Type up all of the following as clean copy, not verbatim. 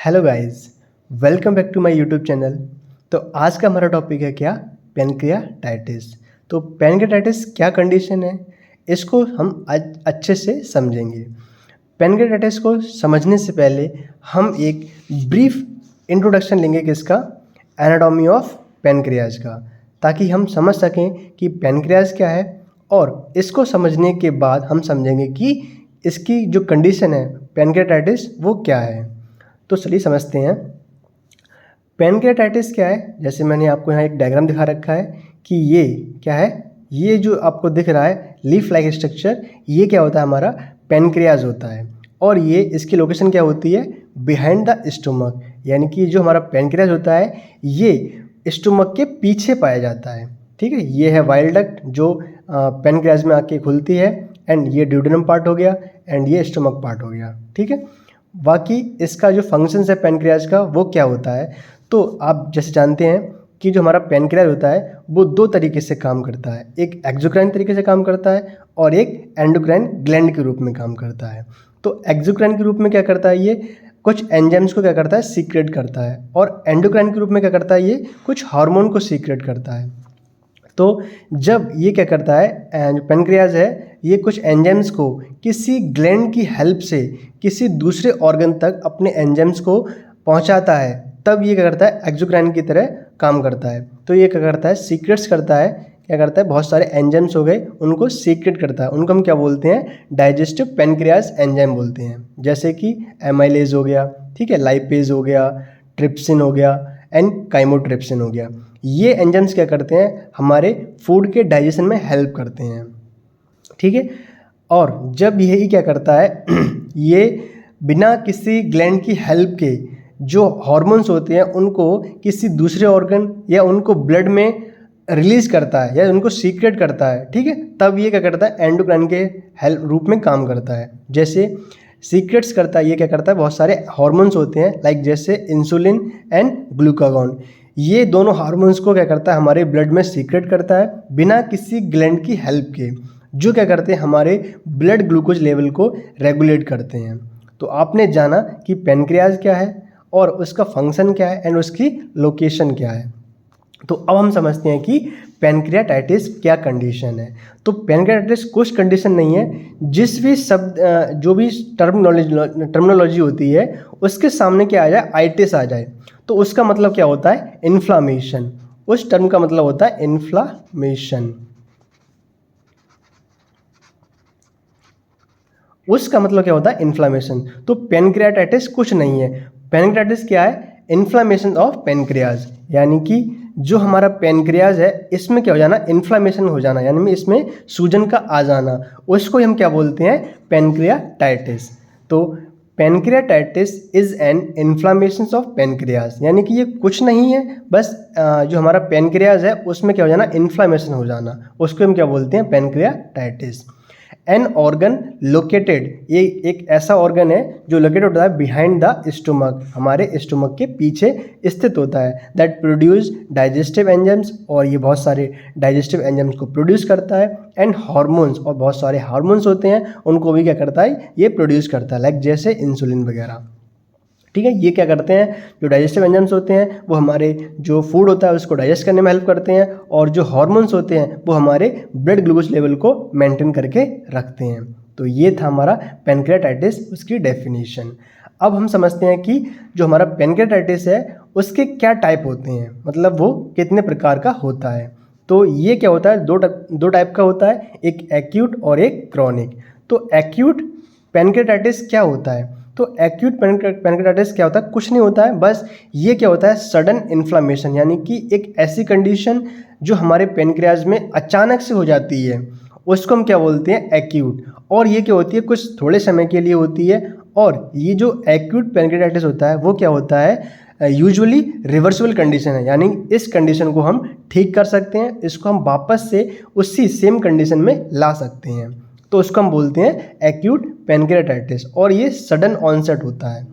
Hello guys, welcome back to my YouTube channel. तो आज का हमारा टॉपिक है क्या? पैनक्रियाटाइटिस। तो पैनक्रियाटाइटिस क्या कंडीशन है, इसको हम आज अच्छे से समझेंगे। पैनक्रियाटाइटिस को समझने से पहले हम एक ब्रीफ इंट्रोडक्शन लेंगे किसका? एनाटॉमी ऑफ पैनक्रियाज का, ताकि हम समझ सकें कि पैनक्रियाज क्या है। और इसको समझने के बाद हम समझेंगे कि इसकी जो कंडीशन है पैनक्रियाटाइटिस वो क्या है। तो चलिए समझते हैं पैनक्रियाटाइटिस क्या है। जैसे मैंने आपको यहाँ एक डायग्राम दिखा रखा है कि ये क्या है, ये जो आपको दिख रहा है लीफ लाइक स्ट्रक्चर, ये क्या होता है? हमारा पैनक्रियाज होता है। और ये इसकी लोकेशन क्या होती है? Behind the stomach. यानी कि जो हमारा पैनक्रियाज होता है ये स्टोमक के पीछे पाया जाता है। ठीक है, ये है वाइल डक्ट जो पैनक्रियाज में आके खुलती है, एंड ये ड्यूडेनम पार्ट हो गया, एंड ये स्टोमक पार्ट हो गया। ठीक है, बाकी इसका जो फंक्शंस है पैनक्रियाज का वो क्या होता है? तो आप जैसे जानते हैं कि जो हमारा पैनक्रियाज होता है वो दो तरीके से काम करता है। एक एक्सोक्राइन तरीके से काम करता है और एक एंडोक्राइन ग्लैंड के रूप में काम करता है। तो एक्सोक्राइन के रूप में क्या करता है? ये कुछ एंजाइम्स को क्या करता है? सीक्रेट करता है। और एंडोक्राइन के रूप में क्या करता है? ये कुछ हार्मोन को सीक्रेट करता है। तो जब ये क्या करता है, जो पैनक्रियाज है ये कुछ एंजाइम्स को किसी ग्लैंड की हेल्प से किसी दूसरे ऑर्गन तक अपने एंजाइम्स को पहुंचाता है, तब ये क्या करता है? एक्सोक्राइन की तरह काम करता है। तो ये क्या करता है? सीक्रेट्स करता है। क्या करता है? बहुत सारे एंजाइम्स हो गए, उनको सीक्रेट करता है। उनको हम क्या बोलते हैं? डाइजेस्टिव पैनक्रियाज एंजाइम बोलते हैं। जैसे कि एमाइलेज हो गया, ठीक है, लाइपेज हो गया, ट्रिप्सिन हो गया, एंड काइमोट्रिप्सिन हो गया। ये एंजाइम्स क्या करते हैं? हमारे फूड के डाइजेशन में हेल्प करते हैं। ठीक है, और जब यही क्या करता है ये बिना किसी ग्लैंड की हेल्प के जो हार्मोन्स होते हैं उनको किसी दूसरे ऑर्गन या उनको ब्लड में रिलीज करता है या उनको सीक्रेट करता है। ठीक है, तब ये क्या करता है? एंडोक्राइन के हेल्प रूप में काम करता है। जैसे सीक्रेट्स करता है, ये क्या करता है? बहुत सारे हार्मोन्स होते हैं लाइक जैसे इंसुलिन एंड ग्लूकागॉन। ये दोनों हार्मोन्स को क्या करता है? हमारे ब्लड में सीक्रेट करता है बिना किसी ग्लैंड की हेल्प के, जो क्या करते हैं? हमारे ब्लड ग्लूकोज लेवल को रेगुलेट करते हैं। तो आपने जाना कि पैनक्रियाज क्या है और उसका फंक्शन क्या है एंड उसकी लोकेशन क्या है। तो अब हम समझते हैं कि पैनक्रियाटाइटिस क्या कंडीशन है। तो पैनक्रियाटाइटिस कुछ कंडीशन नहीं है, जिस भी शब्द जो भी टर्मिनोलॉजी होती है उसके सामने क्या आ जाए? आइटिस आ जाए, तो उसका मतलब क्या होता है? इन्फ्लामेशन। उस टर्म का मतलब होता है इन्फ्लामेशन। उसका मतलब क्या होता है? इन्फ्लामेशन। तो पैनक्रियाटाइटिस कुछ नहीं है। पैनक्रियाटाइटिस क्या है? Inflammation of pancreas. यानी कि जो हमारा पैनक्रियाज है इसमें क्या हो जाना? इन्फ्लामेशन हो जाना, यानी इसमें सूजन का आ जाना, उसको हम क्या बोलते हैं? पैनक्रियाटाइटिस। तो pancreatitis is an inflammation of pancreas, यानी कि ये कुछ नहीं है, बस जो हमारा पैनक्रियाज है उसमें क्या हो जाना? इन्फ्लामेशन हो जाना, उसको हम क्या बोलते हैं? पैनक्रियाटाइटिस। एन ऑर्गन लोकेटेड, ये एक ऐसा ऑर्गन है जो लोकेटेड होता है बिहाइंड द स्टोमक, हमारे स्टोमक के पीछे स्थित होता है। दैट प्रोड्यूस डाइजेस्टिव एंजाइम्स, और ये बहुत सारे डाइजेस्टिव एंजाइम्स को प्रोड्यूस करता है। एंड हार्मोन्स, और बहुत सारे हार्मोन्स होते हैं उनको भी क्या करता है? ये प्रोड्यूस करता है, लाइक जैसे इंसुलिन वगैरह। ठीक है, ये क्या करते हैं? जो डाइजेस्टिव एंजाइम्स होते हैं वो हमारे जो फूड होता है उसको डाइजेस्ट करने में हेल्प करते हैं, और जो हार्मोन्स होते हैं वो हमारे ब्लड ग्लूकोज लेवल को मेंटेन करके रखते हैं। तो ये था हमारा पैनक्रियाटाइटिस, उसकी डेफिनेशन। अब हम समझते हैं कि जो हमारा पैनक्रियाटाइटिस है उसके क्या टाइप होते हैं, मतलब वो कितने प्रकार का होता है। तो ये क्या होता है? दो टाइप का होता है, एक एक्यूट और एक क्रॉनिक। तो एक्यूट पैनक्रियाटाइटिस क्या होता है? तो एक्यूट पैनक्रियाटाइटिस क्या होता है? कुछ नहीं होता है, बस ये क्या होता है? सडन इन्फ्लामेशन, यानी कि एक ऐसी कंडीशन जो हमारे पैनक्रियाज में अचानक से हो जाती है, उसको हम क्या बोलते हैं? एक्यूट। और ये क्या होती है? कुछ थोड़े समय के लिए होती है। और ये जो एक्यूट पैनक्रियाटाइटिस होता है वो क्या होता है? यूजुअली रिवर्सिबल कंडीशन है, यानी इस कंडीशन को हम ठीक कर सकते हैं, इसको हम वापस से उसी सेम कंडीशन में ला सकते हैं। तो उसको हम बोलते हैं एक्यूट पैनक्रियाटाइटिस, और ये सडन ऑनसेट होता है।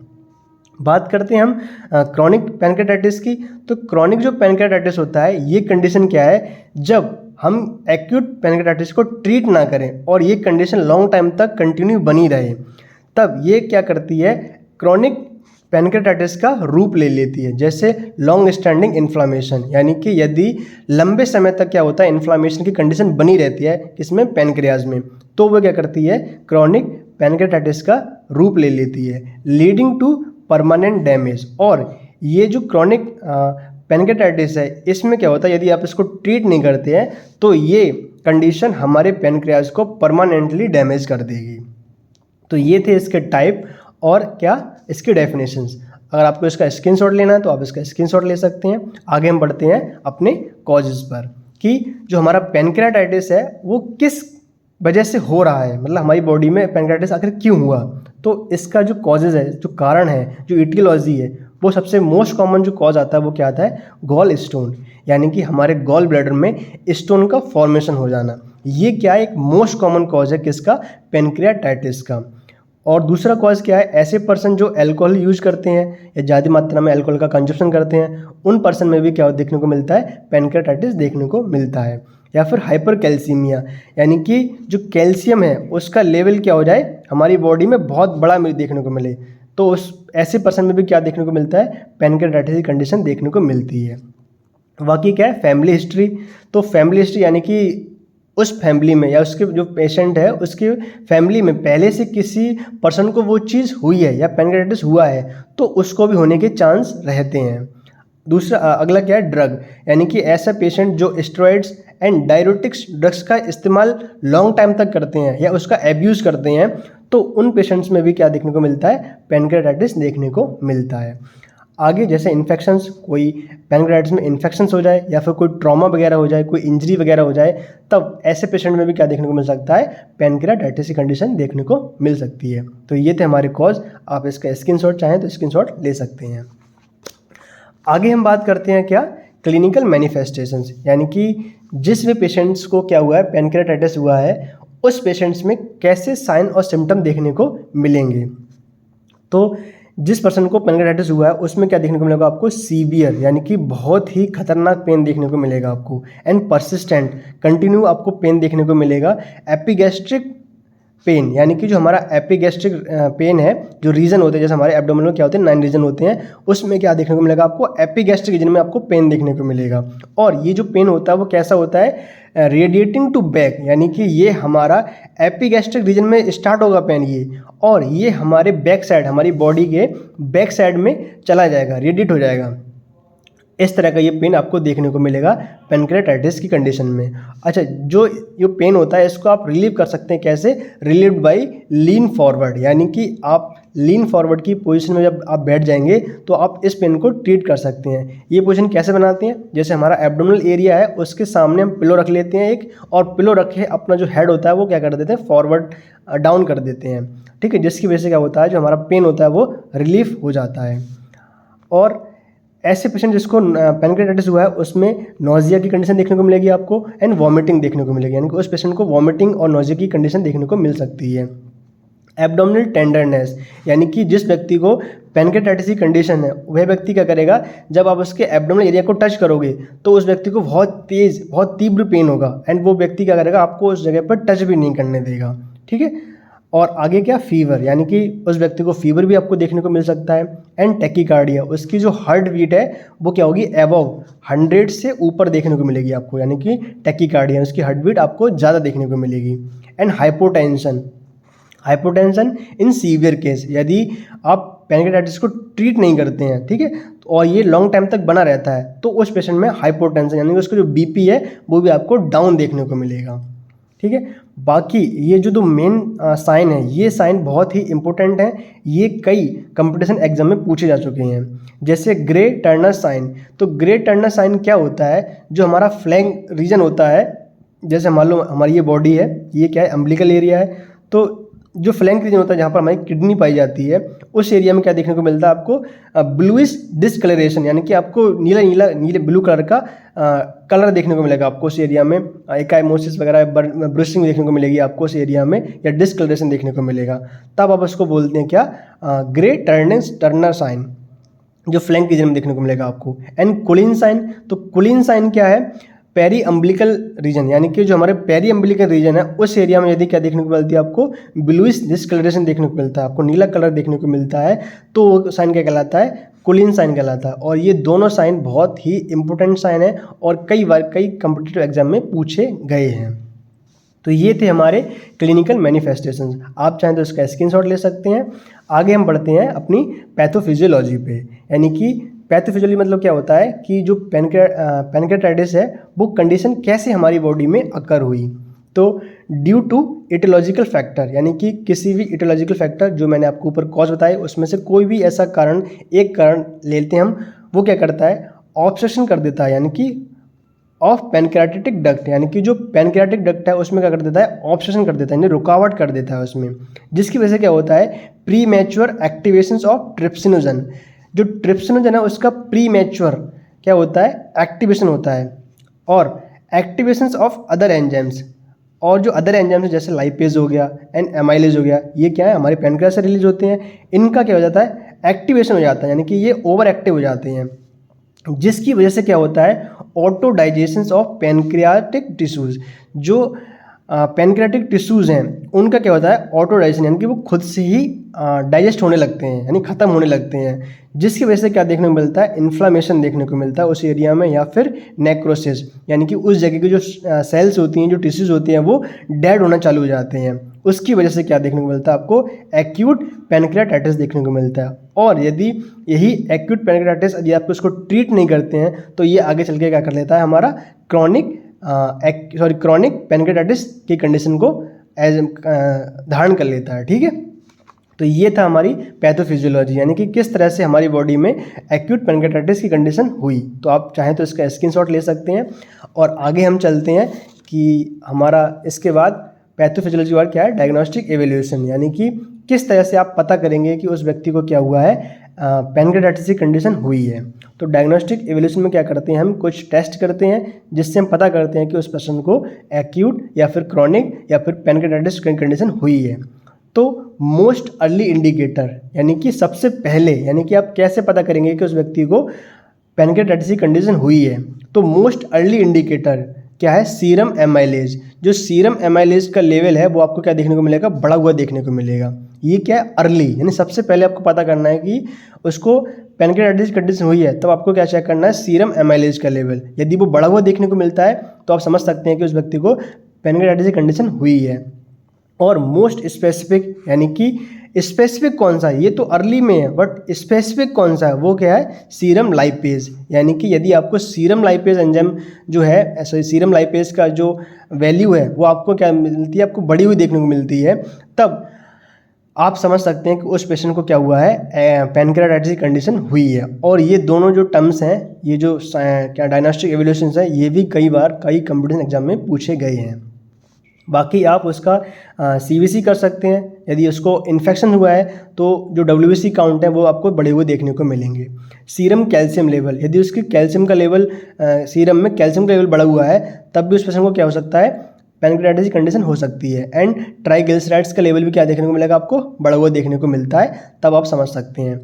बात करते हैं हम क्रॉनिक पैनक्रियाटाइटिस की। तो क्रॉनिक जो पैनक्रियाटाइटिस होता है ये कंडीशन क्या है? जब हम एक्यूट पैनक्रियाटाइटिस को ट्रीट ना करें और ये कंडीशन लॉन्ग टाइम तक कंटिन्यू बनी रहे, तब ये क्या करती है? क्रॉनिक पैनक्रेटाइटिस का रूप ले लेती है, जैसे लॉन्ग स्टैंडिंग इन्फ्लामेशन, यानी कि यदि लंबे समय तक क्या होता है इन्फ्लामेशन की कंडीशन बनी रहती है किसमें, पैनक्रियाज में, तो वो क्या करती है क्रॉनिक पैनक्रेटाइटिस का रूप ले लेती है, लीडिंग टू परमानेंट डैमेज। और ये जो क्रॉनिक पैनक्रेटाइटिस है इसमें क्या होता है यदि आप इसको ट्रीट नहीं करते हैं तो ये कंडीशन हमारे पैनक्रियाज को परमानेंटली डैमेज कर देगी। तो ये थे इसके टाइप और क्या इसकी डेफिनेशंस। अगर आपको इसका स्क्रीनशॉट लेना है तो आप इसका स्क्रीनशॉट ले सकते हैं। आगे हम बढ़ते हैं अपने कॉजेज़ पर कि जो हमारा पैनक्रेटाइटिस है वो किस वजह से हो रहा है, मतलब हमारी बॉडी में पैनक्रेटाइटिस आखिर क्यों हुआ। तो इसका जो कॉजेज़ है, जो कारण है, जो इटियोलॉजी है, वो सबसे मोस्ट कॉमन जो कॉज आता है वो क्या आता है, गॉल स्टोन, यानी कि हमारे गॉल ब्लैडर में स्टोन का फॉर्मेशन हो जाना। ये क्या है, एक मोस्ट कॉमन कॉज है किसका, पैनक्रेटाइटिस का। और दूसरा कॉज क्या है, ऐसे पर्सन जो अल्कोहल यूज करते हैं या ज़्यादा मात्रा में अल्कोहल का कंजप्शन करते हैं उन पर्सन में भी क्या देखने को मिलता है, पैनक्रेटाइटिस देखने को मिलता है। या फिर हाइपर कैल्सीमिया, यानी कि जो कैल्शियम है उसका लेवल क्या हो जाए हमारी बॉडी में बहुत बड़ा देखने को मिले, तो उस ऐसे पर्सन में भी क्या देखने को मिलता है, पैनक्रेटाइटिस की कंडीशन देखने को मिलती है। बाकी क्या है, फैमिली हिस्ट्री। तो फैमिली हिस्ट्री यानी कि उस फैमिली में या उसके जो पेशेंट है उसके फैमिली में पहले से किसी पर्सन को वो चीज़ हुई है या पैनक्रेटाइटिस हुआ है तो उसको भी होने के चांस रहते हैं। दूसरा अगला क्या है, ड्रग, यानी कि ऐसा पेशेंट जो स्टेरॉइड्स एंड डायरेटिक्स ड्रग्स का इस्तेमाल लॉन्ग टाइम तक करते हैं या उसका एब्यूज़ करते हैं तो उन पेशेंट्स में भी क्या देखने को मिलता है, पैनक्रेटाइटिस देखने को मिलता है। आगे जैसे इन्फेक्शंस, कोई पैनक्रेटाइटिस में इन्फेक्शंस हो जाए या फिर कोई ट्रॉमा वगैरह हो जाए, कोई इंजरी वगैरह हो जाए, तब ऐसे पेशेंट में भी क्या देखने को मिल सकता है, पैनक्रेटाइटिस की कंडीशन देखने को मिल सकती है। तो ये थे हमारे कॉज। आप इसका स्क्रीनशॉट चाहें तो स्क्रीनशॉट ले सकते हैं। आगे हम बात करते हैं क्या, क्लिनिकल मैनिफेस्टेशंस, यानी कि जिस भी पेशेंट्स को क्या हुआ है, पैनक्रेटाइटिस हुआ है, उस पेशेंट्स में कैसे साइन और सिम्टम देखने को मिलेंगे। तो जिस पर्सन को पैनक्रेटाइटिस हुआ है उसमें क्या देखने को मिलेगा आपको, सीवियर, यानी कि बहुत ही खतरनाक पेन देखने को मिलेगा आपको, एंड परसिस्टेंट, कंटिन्यू आपको पेन देखने को मिलेगा। एपिगैस्ट्रिक पेन, यानी कि जो हमारा एपिगैस्ट्रिक पेन है, जो रीजन होते हैं जैसे हमारे एब्डोमेन में क्या होते हैं 9 रीजन होते हैं, उसमें क्या देखने को मिलेगा आपको, एपिगैस्ट्रिक रीजन में आपको पेन देखने को मिलेगा। और ये जो पेन होता है वो कैसा होता है, रेडिएटिंग टू बैक, यानी कि ये हमारा एपिगैस्ट्रिक रीजन में स्टार्ट होगा पेन ये, और ये हमारे बैक साइड, हमारी बॉडी के बैक साइड में चला जाएगा, रेडिएट हो जाएगा। इस तरह का ये पेन आपको देखने को मिलेगा पैनक्रेटाइटिस की कंडीशन में। अच्छा, जो ये पेन होता है इसको आप रिलीव कर सकते हैं कैसे, रिलीव्ड बाय लीन फॉरवर्ड, यानी कि आप लीन फॉरवर्ड की पोजीशन में जब आप बैठ जाएंगे तो आप इस पेन को ट्रीट कर सकते हैं। ये पोजीशन कैसे बनाते हैं, जैसे हमारा एब्डोमिनल एरिया है उसके सामने हम पिलो रख लेते हैं एक, और पिलो रखे अपना जो हेड होता है वो क्या कर देते हैं, फॉरवर्ड डाउन कर देते हैं, ठीक है, जिसकी वजह से क्या होता है, जो हमारा पेन होता है वो रिलीफ हो जाता है। और ऐसे पेशेंट जिसको पैनक्रेटाइटिस हुआ है उसमें नोजिया की कंडीशन देखने को मिलेगी आपको, एंड वॉमिटिंग देखने को मिलेगी, यानी कि उस पेशेंट को वॉमिटिंग और नोजिया की कंडीशन देखने को मिल सकती है। एब्डोमिनल टेंडरनेस, यानी कि जिस व्यक्ति को पैनक्रेटाइटिस की कंडीशन है वह व्यक्ति क्या करेगा, जब आप उसके एब्डोमिनल एरिया को टच करोगे तो उस व्यक्ति को बहुत तेज़, बहुत तीव्र पेन होगा, एंड वो व्यक्ति क्या करेगा, आपको उस जगह पर टच भी नहीं करने देगा, ठीक है। और आगे क्या, फीवर, यानी कि उस व्यक्ति को फीवर भी आपको देखने को मिल सकता है। एंड टैकीकार्डिया, उसकी जो हार्ट बीट है वो क्या होगी, एबव 100 से ऊपर देखने को मिलेगी आपको, यानी कि टैकीकार्डिया, उसकी हार्ट बीट आपको ज़्यादा देखने को मिलेगी। And hypotension, hypotension in severe case, यदि आप पैनक्रेटाइटिस को ट्रीट नहीं करते हैं, ठीक है, और ये लॉन्ग टाइम तक बना रहता है तो उस पेशेंट में हाइपोटेंशन, यानी कि उसका जो बीपी है वो भी आपको डाउन देखने को मिलेगा, ठीक है। बाकी ये जो मेन साइन है, ये साइन बहुत ही इंपॉर्टेंट है, ये कई कंपटीशन एग्जाम में पूछे जा चुके हैं। जैसे ग्रे टर्नर साइन, तो ग्रे टर्नर साइन क्या होता है, जो हमारा फ्लैंक रीजन होता है, जैसे मान लो हमारी ये बॉडी है, ये क्या है, अम्बिलिकल एरिया है, तो जो फ्लैंक रीजन होता है जहाँ पर हमारी किडनी पाई जाती है उस एरिया में क्या देखने को मिलता है आपको, ब्लूइश डिस्कलरेशन, यानी कि आपको नीला नीला नीले ब्लू कलर का कलर देखने को मिलेगा आपको उस एरिया में। एकाइमोसिस वगैरह ब्रूसिंग देखने को मिलेगी आपको उस एरिया में, या डिस्कलरेशन देखने को मिलेगा, तब आप उसको बोलते हैं क्या, ग्रे टर्नर साइन, जो फ्लैंक रीजन में देखने को मिलेगा आपको। एंड कुलिन साइन, तो कुलिन साइन क्या है, पेरी अम्बिलिकल रीजन, यानी कि जो हमारे पेरी अम्बिलिकल रीजन है उस एरिया में यदि क्या देखने को मिलती है आपको ब्लूइश डिस्कलरेशन देखने को मिलता है, आपको नीला कलर देखने को मिलता है, तो वो साइन क्या कहलाता है, कोलिन साइन कहलाता है। और ये दोनों साइन बहुत ही इंपॉर्टेंट साइन है और कई बार कई कॉम्पिटिटिव एग्जाम में पूछे गए हैं। तो ये थे हमारे क्लिनिकल मैनिफेस्टेशंस। आप चाहें तो इसका स्क्रीनशॉट ले सकते हैं। आगे हम बढ़ते हैं अपनी पैथोफिजियोलॉजी पे, यानी कि पैथोफिजियोलॉजी मतलब क्या होता है कि जो पैनक्रेटाइटिस है वो कंडीशन कैसे हमारी बॉडी में अकर हुई। तो ड्यू टू इटियोलॉजिकल फैक्टर, यानी कि किसी भी इटियोलॉजिकल फैक्टर जो मैंने आपको ऊपर कॉज बताए उसमें से कोई भी ऐसा कारण, एक कारण लेते हैं हम, वो क्या करता है, ऑब्सेशन कर देता है, यानी कि ऑफ पैनक्रियाटिक डक्ट, यानी कि जो पैनक्रियाटिक डक्ट है उसमें क्या कर देता है, ऑब्सेशन कर देता है, यानी रुकावट कर देता है उसमें, जिसकी वजह से क्या होता है, प्री मैच्योर एक्टिवेशंस ऑफ ट्रिप्सिनोजन। जो ट्रिप्सिनोजन है उसका प्री मैच्योर क्या होता है, एक्टिवेशन होता है, और एक्टिवेशंस ऑफ अदर एंजाइम्स, और जो अदर एंजाइम्स जैसे लाइपेज हो गया एंड एमाइलेज हो गया, ये क्या है, हमारे पैनक्रियास से रिलीज होते हैं, इनका क्या हो जाता है, एक्टिवेशन हो जाता है, यानी कि ये ओवर एक्टिव हो जाते हैं, जिसकी वजह से क्या होता है, auto digestions of pancreatic tissues. जो पैनक्रियाटिक टिश्यूज़ हैं उनका क्या होता है, ऑटो डाइजेशन, यानी कि वो खुद से ही डाइजेस्ट होने लगते हैं, यानी ख़त्म होने लगते हैं, जिसकी वजह से क्या देखने को मिलता है, इन्फ्लामेशन देखने को मिलता है उस एरिया में, या फिर नेक्रोसिस, यानी कि उस जगह की जो सेल्स होती हैं, जो टिश्यूज़ होती हैं, वो डेड होना चालू हो जाते हैं। उसकी वजह से क्या देखने को मिलता है आपको, एक्यूट पैनक्रियाटाइटिस देखने को मिलता है। और यदि यही एक्यूट पैनक्रियाटाइटिस यदि आप उसको ट्रीट नहीं करते हैं तो ये आगे चल के क्या कर लेता है, हमारा क्रॉनिक पैनक्रियाटाइटिस की कंडीशन को धारण कर लेता है। ठीक है, तो ये था हमारी पैथोफिजियोलॉजी, यानी कि किस तरह से हमारी बॉडी में एक्यूट पैनक्रियाटाइटिस की कंडीशन हुई। तो आप चाहें तो इसका स्क्रीनशॉट ले सकते हैं। और आगे हम चलते हैं कि हमारा इसके बाद पैथोफिजियोलॉजी वाला क्या है, डायग्नोस्टिक एवेल्यूएशन, यानी कि किस तरह से आप पता करेंगे कि उस व्यक्ति को क्या हुआ है, पैनक्रियाटाइटिस की कंडीशन हुई है। तो डायग्नोस्टिक एवेल्यूएशन में क्या करते हैं, हम कुछ टेस्ट करते हैं जिससे हम पता करते हैं कि उस पर्सन को एक्यूट या फिर क्रॉनिक या फिर पैनक्रियाटाइटिस की कंडीशन हुई है। तो मोस्ट अर्ली इंडिकेटर, यानी कि सबसे पहले, यानी कि आप कैसे पता करेंगे कि उस व्यक्ति को पैनक्रियाटाइटिस की कंडीशन हुई है। तो मोस्ट अर्ली इंडिकेटर क्या है, सीरम एमाइलेज। जो सीरम एमाइलेज का लेवल है वो आपको क्या देखने को मिलेगा, बढ़ा हुआ देखने को मिलेगा। ये क्या है, अर्ली, यानी सबसे पहले आपको पता करना है कि उसको पैनक्रियाटाइटिस कंडीशन हुई है, तब आपको क्या चेक करना है, सीरम एमाइलेज का लेवल। यदि वो बढ़ा हुआ देखने को मिलता है तो आप समझ सकते हैं कि उस व्यक्ति को पैनक्रियाटाइटिस की कंडीशन हुई है। और मोस्ट स्पेसिफिक, यानी कि स्पेसिफिक कौन सा है, ये तो अर्ली में है बट स्पेसिफिक कौन सा है, वो क्या है, सीरम लाइपेज। यानी कि यदि आपको सीरम लाइपेज एंजाइम जो है, सीरम लाइपेज का जो वैल्यू है वो आपको क्या मिलती है, आपको बढ़ी हुई देखने को मिलती है, तब आप समझ सकते हैं कि उस पेशेंट को क्या हुआ है, पैनक्रियाटाइटिस की कंडीशन हुई है। और ये दोनों जो टर्म्स हैं, ये जो क्या डायग्नोस्टिक एवेल्यूएशंस है, ये भी कई बार कई कॉम्पिटिशन एग्जाम में पूछे गए हैं। बाकी आप उसका CBC कर सकते हैं। यदि उसको इन्फेक्शन हुआ है तो जो WBC काउंट है वो आपको बढ़े हुए देखने को मिलेंगे। सीरम कैल्शियम लेवल, यदि उसकी कैल्शियम का लेवल, सीरम में कैल्शियम का लेवल बढ़ा हुआ है, तब भी उस पेशेंट को क्या हो सकता है, पैनक्रियाटाइटिस की कंडीशन हो सकती है। एंड ट्राइग्लिसराइड्स का लेवल भी क्या देखने को मिलेगा, आपको बढ़ा हुआ देखने को मिलता है, तब आप समझ सकते हैं।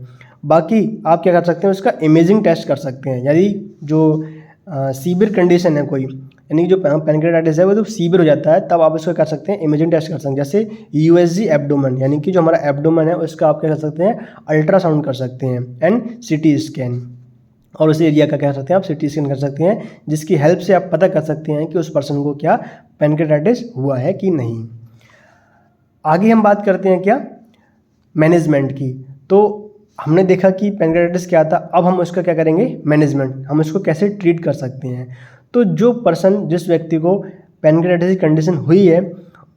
बाकी आप क्या कर सकते हैं, उसका इमेजिंग टेस्ट कर सकते हैं। यदि जो सीवियर कंडीशन है कोई, यानी जो पैनक्रियाटाइटिस है वो तो सीवियर हो जाता है, तब आप इसको कर सकते हैं, इमेजिंग टेस्ट कर सकते हैं। जैसे USG एब्डोमेन, यानी कि जो हमारा एब्डोमेन है उसका आप क्या कर सकते हैं, अल्ट्रासाउंड कर सकते हैं, एंड CT स्कैन, और उस एरिया का क्या कर सकते हैं आप, CT स्कैन कर सकते हैं, जिसकी हेल्प से आप पता कर सकते हैं कि उस पर्सन को क्या पैनक्रियाटाइटिस हुआ है कि नहीं। आगे हम बात करते हैं क्या, मैनेजमेंट की। तो हमने देखा कि पैनक्रियाटाइटिस क्या था, अब हम उसका क्या करेंगे, मैनेजमेंट, हम उसको कैसे ट्रीट कर सकते हैं। तो जो पर्सन, जिस व्यक्ति को पैनक्रियाटाइटिस की कंडीशन हुई है,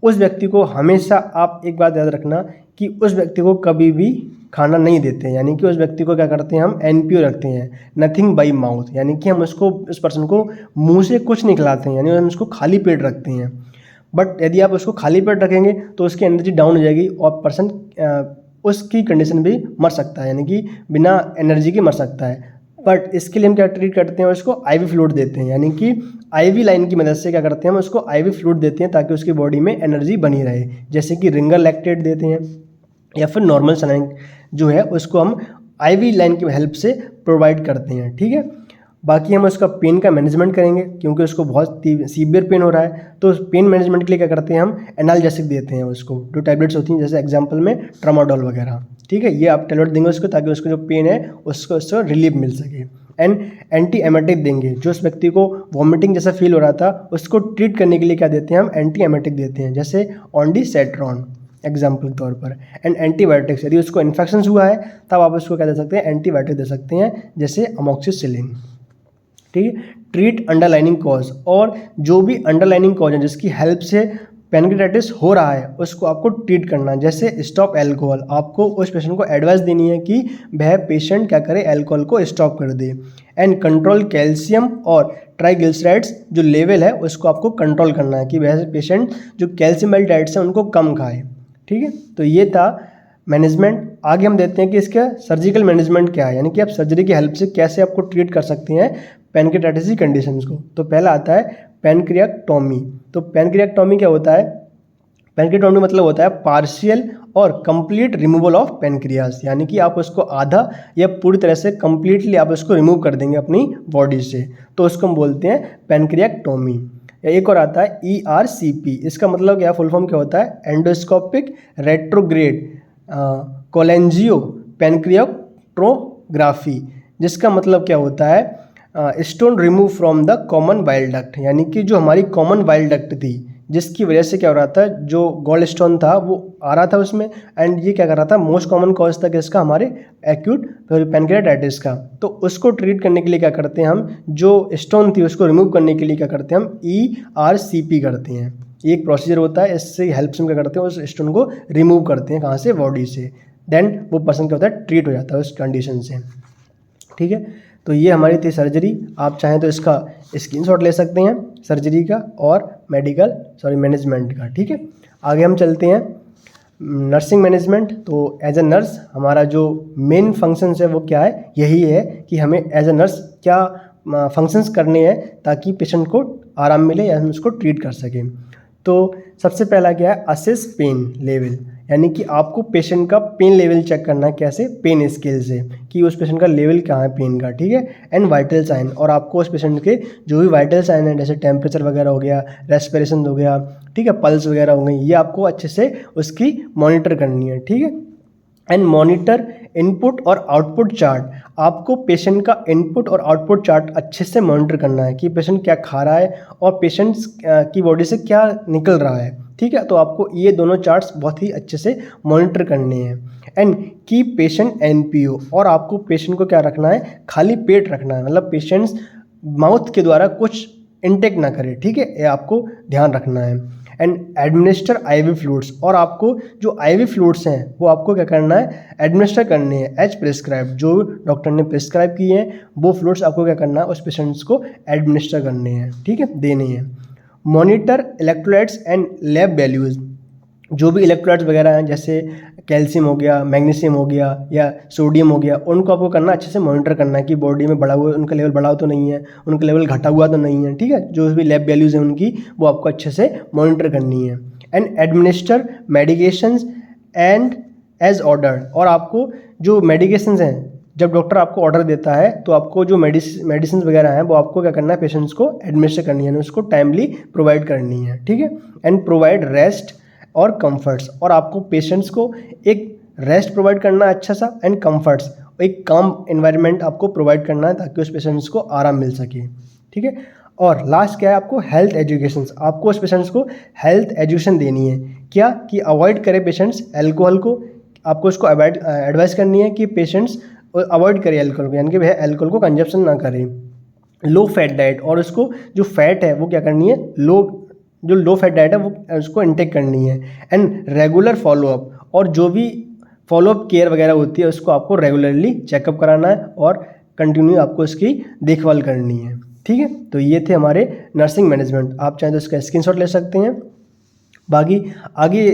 उस व्यक्ति को हमेशा आप एक बात याद रखना कि उस व्यक्ति को कभी भी खाना नहीं देते हैं, यानी कि उस व्यक्ति को क्या करते हैं, हम NPO रखते हैं, नथिंग बाई माउथ, यानी कि हम उसको, उस पर्सन को मुंह से कुछ नहीं खिलाते हैं, यानी हम उसको खाली पेट रखते हैं। बट यदि आप उसको खाली पेट रखेंगे तो उसकी एनर्जी डाउन हो जाएगी और पर्सन उसकी कंडीशन भी मर सकता है, यानी कि बिना एनर्जी के मर सकता है। बट इसके लिए हम क्या ट्रीट करते हैं, उसको IV फ्लूइड देते हैं, यानी कि IV लाइन की मदद से क्या करते हैं, हम उसको IV फ्लूइड देते हैं ताकि उसकी बॉडी में एनर्जी बनी रहे। जैसे कि रिंगर लैक्टेट देते हैं या फिर नॉर्मल सलाइन जो है उसको हम IV लाइन की हेल्प से प्रोवाइड करते हैं। ठीक है, बाकी हम उसका पेन का मैनेजमेंट करेंगे, क्योंकि उसको बहुत सीवियर पेन हो रहा है, तो उस पेन मैनेजमेंट के लिए क्या करते हैं, हम एनाल्जेसिक देते हैं उसको, जो टैबलेट्स होती हैं, जैसे एग्जांपल में ट्रामाडोल वगैरह, ठीक है। ये आप टैबलेट देंगे उसको, ताकि उसको जो पेन है उसको रिलीफ मिल सके। एंड एंटी एमेटिक देंगे, जो उस व्यक्ति को वॉमिटिंग जैसा फील हो रहा था उसको ट्रीट करने के लिए क्या देते हैं, हम एंटी एमेटिक देते हैं, जैसे ऑन्डिसेट्रॉन एग्जाम्पल के तौर पर। एंड एंटीबायोटिक्स, यदि उसको इन्फेक्शन हुआ है तब आप उसको क्या दे सकते हैं, एंटीबायोटिक दे सकते हैं, जैसे अमोक्सिसिलिन, ठीक है। ट्रीट अंडरलाइनिंग कॉज, और जो भी अंडरलाइनिंग कॉज है जिसकी हेल्प से पैनक्रियाटाइटिस हो रहा है उसको आपको ट्रीट करना है, जैसे स्टॉप एल्कोहल। आपको उस पेशेंट को एडवाइस देनी है कि वह पेशेंट क्या करे, एल्कोहल को स्टॉप कर दे। एंड कंट्रोल कैल्शियम और ट्राइग्लिसराइड्स जो लेवल है उसको आपको कंट्रोल करना है, कि वह पेशेंट जो कैल्शियम वाली डाइट्स हैं उनको कम खाए, ठीक है। तो ये था मैनेजमेंट। आगे हम देखते हैं कि इसका सर्जिकल मैनेजमेंट क्या है, यानी कि आप सर्जरी की हेल्प से कैसे आपको ट्रीट कर सकते हैं पैनक्रियाटाइटिस की कंडीशंस को। तो पहला आता है पैनक्रियाटोमी। तो पैनक्रियाटोमी क्या होता है, पैनक्रियाटोमी मतलब होता है पार्शियल और कंप्लीट रिमूवल ऑफ पैनक्रियाज, यानी कि आप उसको आधा या पूरी तरह से कंप्लीटली आप उसको रिमूव कर देंगे अपनी बॉडी से, तो उसको हम बोलते हैं पैनक्रियाटोमी। एक और आता है ERCP। इसका मतलब क्या, फुल फॉर्म क्या होता है, एंडोस्कोपिक रेट्रोग्रेड कोलेंजियो पैनक्रियाटोग्राफी, जिसका मतलब क्या होता है, stone remove from the common bile duct, यानी कि जो हमारी कॉमन बाइल डक्ट थी जिसकी वजह से क्या हो रहा था, जो गोल्ड स्टोन था वो आ रहा था उसमें, एंड ये क्या कर रहा था, मोस्ट कॉमन कॉज था किसका, हमारे एक्यूट पैनक्रियाटाइटिस का। तो उसको ट्रीट करने के लिए क्या करते हैं हम, जो स्टोन थी उसको रिमूव करने के लिए क्या करते हैं, हम ERCP करते हैं। ये एक प्रोसीजर होता है, इससे हेल्प से हम क्या करते हैं, उस स्टोन को रिमूव करते हैं, कहाँ से, बॉडी से। देन वो पर्सन क्या होता है, ट्रीट हो जाता है उस कंडीशन से, ठीक है। तो ये हमारी थी सर्जरी। आप चाहें तो इसका स्क्रीनशॉट ले सकते हैं सर्जरी का और मैनेजमेंट का, ठीक है। आगे हम चलते हैं नर्सिंग मैनेजमेंट। तो एज ए नर्स हमारा जो मेन फंक्शंस है वो क्या है, यही है कि हमें एज ए नर्स क्या फंक्शंस करने हैं ताकि पेशेंट को आराम मिले या हम उसको ट्रीट कर सकें। तो सबसे पहला क्या है, असेस पेन लेवल, यानी कि आपको पेशेंट का पेन लेवल चेक करना है, कैसे, पेन स्केल से, कि उस पेशेंट का लेवल कहाँ है पेन का, ठीक है। एंड वाइटल साइन, और आपको उस पेशेंट के जो भी वाइटल साइन है, जैसे टेम्परेचर वगैरह हो गया, रेस्पिरेशन हो गया, ठीक है, पल्स वगैरह हो गई, ये आपको अच्छे से उसकी मॉनिटर करनी है, ठीक है। एंड मॉनिटर इनपुट और आउटपुट चार्ट, आपको पेशेंट का इनपुट और आउटपुट चार्ट अच्छे से मॉनिटर करना है कि पेशेंट क्या खा रहा है और पेशेंट की बॉडी से क्या निकल रहा है, ठीक है। तो आपको ये दोनों चार्ट्स बहुत ही अच्छे से मॉनिटर करने हैं। एंड की पेशेंट NPO, और आपको पेशेंट को क्या रखना है, खाली पेट रखना है, मतलब पेशेंट्स माउथ के द्वारा कुछ इनटेक ना करे, ठीक है, ये आपको ध्यान रखना है। एंड एडमिनिस्टर IV फ्लूइड्स, और आपको जो IV फ्लूइड्स हैं वो आपको क्या करना है, एडमिनिस्टर करने हैं एज प्रिस्क्राइब, जो डॉक्टर ने प्रिस्क्राइब किए हैं वो फ्लूइड्स आपको क्या करना है, उस पेशेंट्स को एडमिनिस्टर करने हैं, ठीक है, देने हैं। Monitor electrolytes and lab values, जो भी इलेक्ट्रोलाइट्स वगैरह हैं, जैसे कैल्शियम हो गया, मैग्नीशियम हो गया या सोडियम हो गया, उनको आपको करना अच्छे से मॉनिटर करना है कि बॉडी में बढ़ा हुआ, उनका लेवल बढ़ा तो नहीं है, उनका लेवल घटा हुआ तो नहीं है, ठीक है। जो भी लैब वैल्यूज़ हैं उनकी वो आपको अच्छे से मॉनिटर करनी है। And administer medications and as ordered, और आपको जो मेडिकेशंस हैं जब डॉक्टर आपको ऑर्डर देता है तो आपको जो मेडिसिन वगैरह हैं वो आपको क्या करना है, पेशेंट्स को एडमिनिस्टर करनी है, उसको टाइमली प्रोवाइड करनी है, ठीक है। एंड प्रोवाइड रेस्ट और कंफर्ट्स, और आपको पेशेंट्स को एक रेस्ट प्रोवाइड करना है अच्छा सा, एंड कंफर्ट्स, एक काम एनवायरनमेंट आपको प्रोवाइड करना है ताकि उस पेशेंट्स को आराम मिल सके, ठीक है। और लास्ट क्या है, आपको हेल्थ एजुकेशन, आपको उस पेशेंट्स को हेल्थ एजुकेशन देनी है, क्या, कि अवॉइड करें पेशेंट्स एल्कोहल को, आपको उसको एडवाइस करनी है कि पेशेंट्स अवॉइड करें एल्कोहल को, यानी कि वह एल्कोहल को कंजप्शन ना करें। लो फैट डाइट, और उसको जो फैट है वो क्या करनी है, लो फैट डाइट है वो उसको इनटेक करनी है। एंड रेगुलर फॉलोअप, और जो भी फॉलोअप केयर वगैरह होती है उसको आपको रेगुलरली चेकअप कराना है और कंटिन्यू आपको इसकी देखभाल करनी है, ठीक है। तो ये थे हमारे नर्सिंग मैनेजमेंट, आप चाहें तो इसका स्क्रीनशॉट ले सकते हैं। बाकी आगे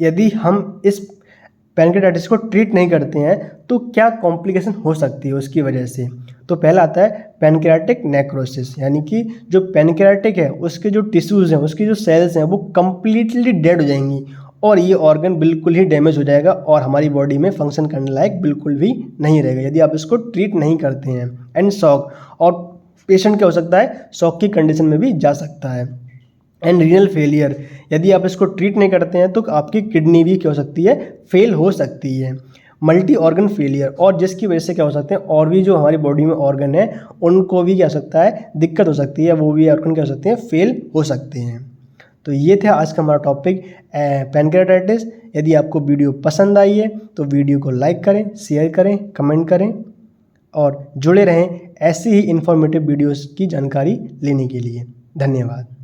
यदि हम इस पैनक्रियाटाइटिस को ट्रीट नहीं करते हैं तो क्या कॉम्प्लिकेशन हो सकती है उसकी वजह से। तो पहला आता है पैनक्रियाटिक नेक्रोसिस, यानी कि जो पैनक्रियाटिक है उसके जो टिश्यूज़ हैं, उसकी जो सेल्स हैं वो कम्प्लीटली डेड हो जाएंगी और ये ऑर्गन बिल्कुल ही डैमेज हो जाएगा और हमारी बॉडी में फंक्शन करने लायक बिल्कुल भी नहीं रहेगा यदि आप इसको ट्रीट नहीं करते हैं। एंड शॉक, और पेशेंट क्या हो सकता है, शॉक की कंडीशन में भी जा सकता है। एंड रीनल फेलियर, यदि आप इसको ट्रीट नहीं करते हैं तो आपकी किडनी भी क्या हो सकती है, फेल हो सकती है। मल्टी ऑर्गन फेलियर, और जिसकी वजह से क्या हो सकते हैं, और भी जो हमारी बॉडी में ऑर्गन है उनको भी क्या हो सकता है, दिक्कत हो सकती है, वो भी ऑर्गन क्या हो सकते हैं, फेल हो सकते हैं। तो ये था आज का हमारा टॉपिक पैनक्रियाटाइटिस। यदि आपको वीडियो पसंद आई है तो वीडियो को लाइक करें, शेयर करें, कमेंट करें और जुड़े रहें ऐसी ही इन्फॉर्मेटिव वीडियोस की जानकारी लेने के लिए। धन्यवाद।